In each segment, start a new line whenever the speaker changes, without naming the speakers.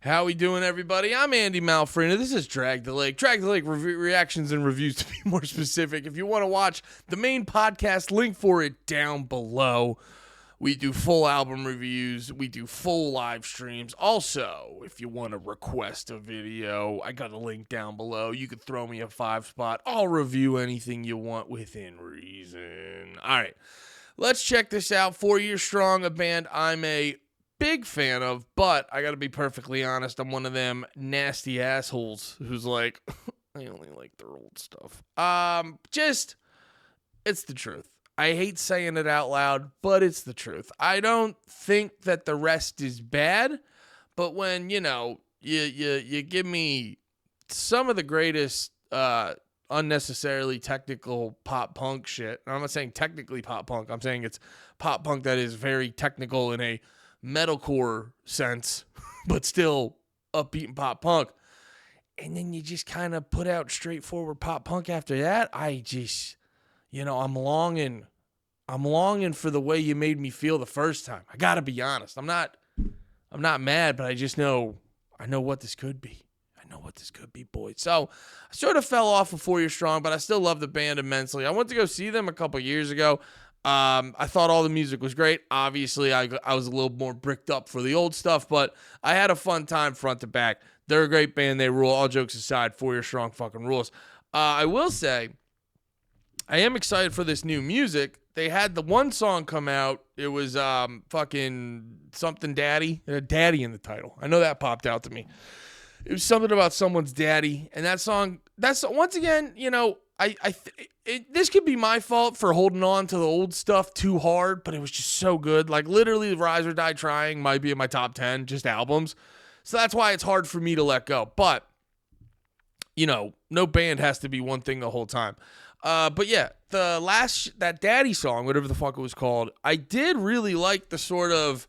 How we doing, everybody? I'm Andy Malfrina. This is Drag the Lake. Drag the Lake reactions and reviews, to be more specific. If you want to watch the main podcast, link for it down below. We do full album reviews. We do full live streams. Also, if you want to request a video, I got a link down below. You could throw me a 5-spot. I'll review anything you want within reason. All right, let's check this out. 4 Years Strong, a band I'm a big fan of, but I gotta be perfectly honest, I'm one of them nasty assholes who's like, I only like their old stuff. It's the truth. I hate saying it out loud, but it's the truth. I don't think that the rest is bad, but when, you give me some of the greatest unnecessarily technical pop punk shit, and I'm not saying technically pop punk, I'm saying it's pop punk that is very technical in a metalcore sense, but still upbeat and pop punk. And then you just kind of put out straightforward pop punk after that. I just, I'm longing for the way you made me feel the first time. I gotta be honest. I'm not mad, but I just know, I know what this could be. I know what this could be, boys. So I sort of fell off of 4 Years Strong, but I still love the band immensely. I went to go see them a couple years ago. I thought all the music was great. Obviously, I was a little more bricked up for the old stuff, but I had a fun time front to back. They're a great band. They rule. All jokes aside, 4 Years Strong fucking rules. I will say, I am excited for this new music. They had the one song come out. It was fucking something daddy. It had daddy in the title. I know that popped out to me. It was something about someone's daddy. And that song, that's once again, this could be my fault for holding on to the old stuff too hard, but it was just so good. Like literally Rise or Die Trying might be in my top 10 just albums. So that's why it's hard for me to let go. But, no band has to be one thing the whole time. But yeah, that daddy song, whatever the fuck it was called, I did really like the sort of,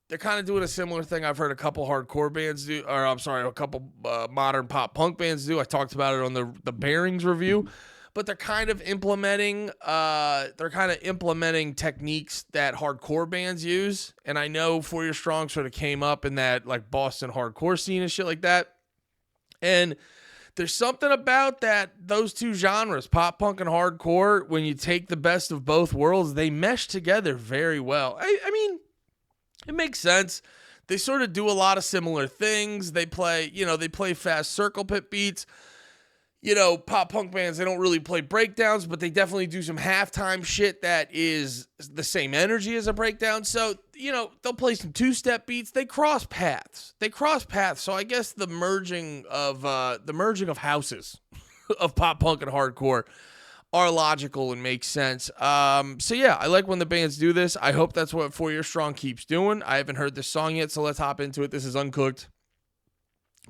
they're kind of doing a similar thing I've heard a couple hardcore bands do, or I'm sorry, a couple modern pop punk bands do. I talked about it on the Bearings review, but they're kind of implementing techniques that hardcore bands use. And I know 4 Years Strong sort of came up in that like Boston hardcore scene and shit like that. And there's something about those two genres, pop punk and hardcore, when you take the best of both worlds, they mesh together very well. I mean, it makes sense. They sort of do a lot of similar things. They play fast circle pit beats. Pop punk bands, they don't really play breakdowns, but they definitely do some halftime shit that is the same energy as a breakdown. So, they'll play some two-step beats. They cross paths. So I guess the merging of houses of pop punk and hardcore are logical and make sense. So yeah, I like when the bands do this. I hope that's what 4 Years Strong keeps doing. I haven't heard this song yet, so let's hop into it. This is Uncooked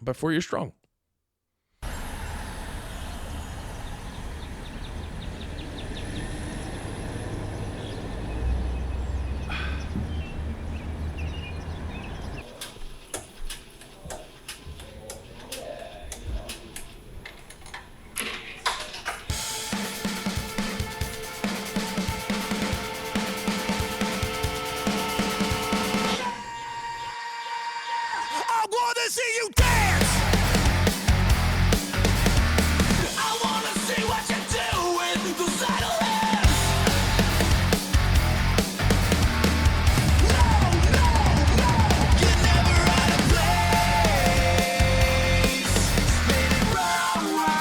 by 4 Years Strong.
See you dance. I wanna see what you do with those idle hands. No, you're never out of place. Spinning round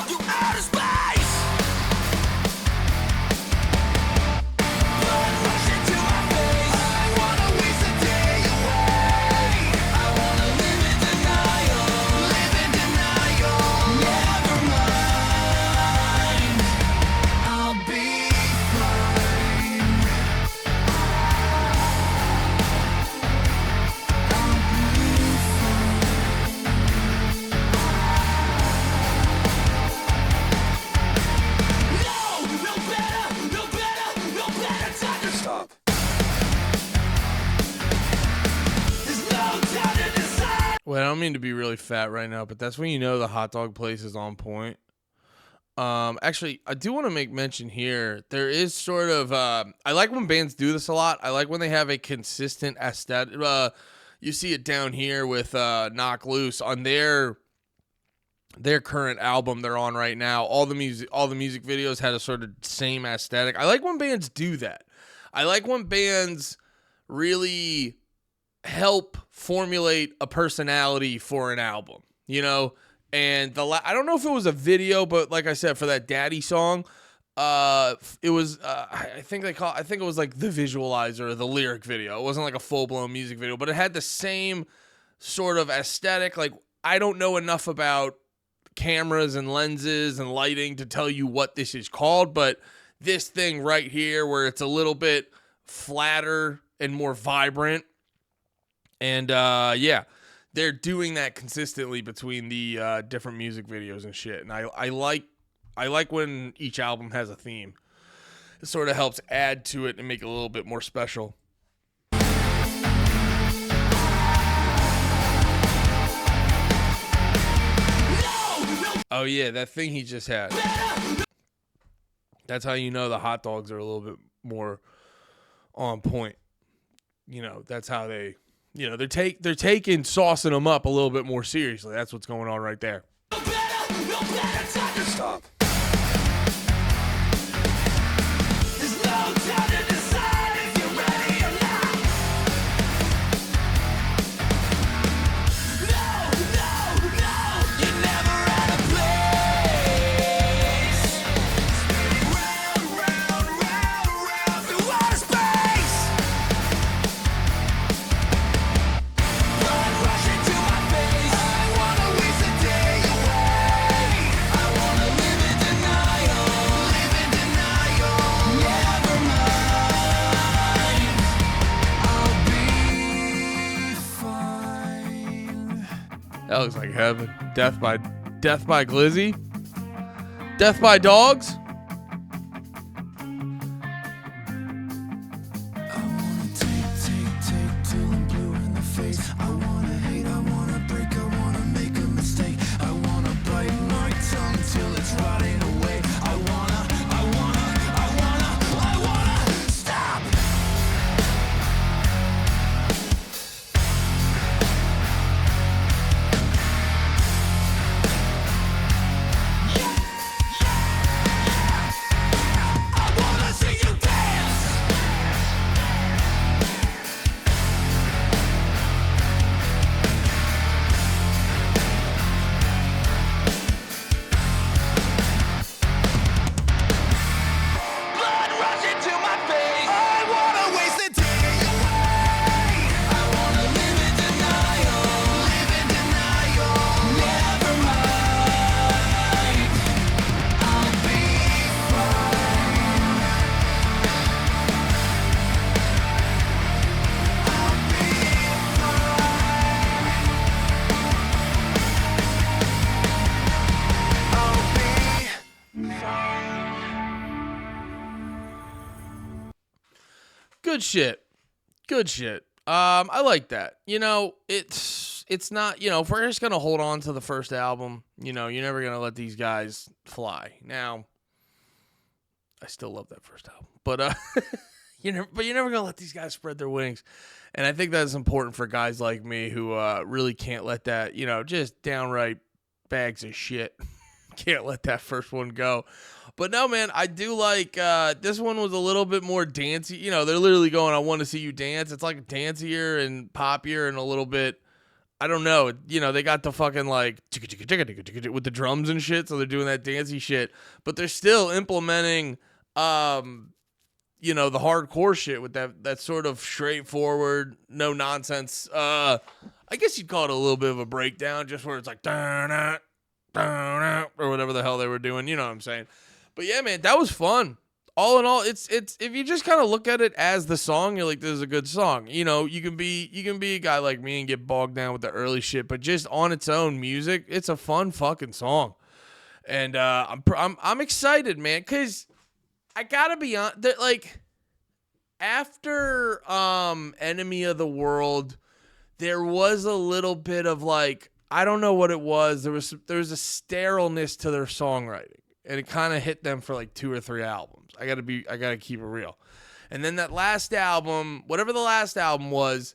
through outer space. Blood rushing to my face. I wanna waste a day away. Live in denial, never mind, I'll be fine. No better time to stop. There's no time to decide.
Well, I don't mean to be really fat right now, but that's when you know the hot dog place is on point. Actually, I do want to make mention here. There is sort of, I like when bands do this a lot. I like when they have a consistent aesthetic, You see it down here with Knock Loose on their current album they're on right now. All the music videos had a sort of same aesthetic. I like when bands do that. I like when bands really help formulate a personality for an album, you know? And I don't know if it was a video, but like I said, for that Daddy song, it was I think it was like the visualizer or the lyric video. It wasn't like a full-blown music video, but it had the same sort of aesthetic. Like, I don't know enough about cameras and lenses and lighting to tell you what this is called, but this thing right here where it's a little bit flatter and more vibrant, and yeah, they're doing that consistently between the different music videos and shit. And I like when each album has a theme. It sort of helps add to it and make it a little bit more special. Oh yeah, that thing he just had. That's how you know the hot dogs are a little bit more on point. You know, that's how they, you know, they're taking saucing them up a little bit more seriously. That's what's going on right there.
Stop. There's no time to decide if you're ready or not. No, you're never out of place. Spinning round through outer space. Blood rushing to my face. I wanna waste a day away. I wanna live in denial. Never mind. I'll be fine.
That looks like heaven. Death by Glizzy. Death by Dogs.
I wanna take till I'm blue in the face. I wanna hate, I wanna break, I wanna make a mistake. I wanna bite my tongue till it's rotting away. I wanna stop. I wanna see you dance. Blood rushing to my face. I wanna waste a day away. I wanna live in denial. Never mind. I'll be fine. I'll be
Good shit. I like that. You know, it's not, you know, if we're just gonna hold on to the first album, you know, you're never gonna let these guys fly. Now, I still love that first album, but you're never gonna let these guys spread their wings. And I think that's important for guys like me who really can't let that, you know, just downright bags of shit. Can't let that first one go. But no, man, I do like this one was a little bit more dancey. You know, they're literally going, I want to see you dance. It's like dancier and poppier and a little bit, I don't know. You know, they got the fucking like with the drums and shit. So they're doing that dancey shit. But they're still implementing, you know, the hardcore shit with that sort of straightforward, no nonsense. I guess you'd call it a little bit of a breakdown, just where it's like, or whatever the hell they were doing. You know what I'm saying? But yeah, man, that was fun. All in all, it's if you just kind of look at it as the song, you're like, this is a good song. You know, you can be a guy like me and get bogged down with the early shit, but just on its own music, it's a fun fucking song. And I'm excited, man, because I gotta be honest, like after Enemy of the World, there was a little bit of like, I don't know what it was. There was a sterileness to their songwriting, and it kind of hit them for like 2 or 3 albums. I gotta keep it real. And then that last album, whatever the last album was,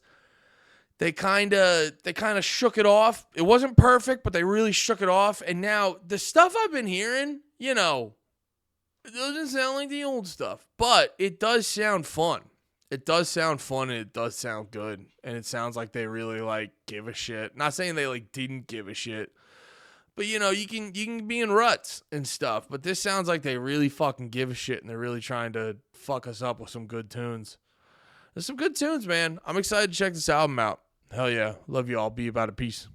they kind of shook it off. It wasn't perfect, but they really shook it off. And now the stuff I've been hearing, it doesn't sound like the old stuff, but it does sound fun. It does sound fun, and it does sound good. And it sounds like they really give a shit. Not saying they didn't give a shit, but you can be in ruts and stuff. But this sounds like they really fucking give a shit, and they're really trying to fuck us up with some good tunes. There's some good tunes, man. I'm excited to check this album out. Hell yeah. Love you all. Be about it. Peace.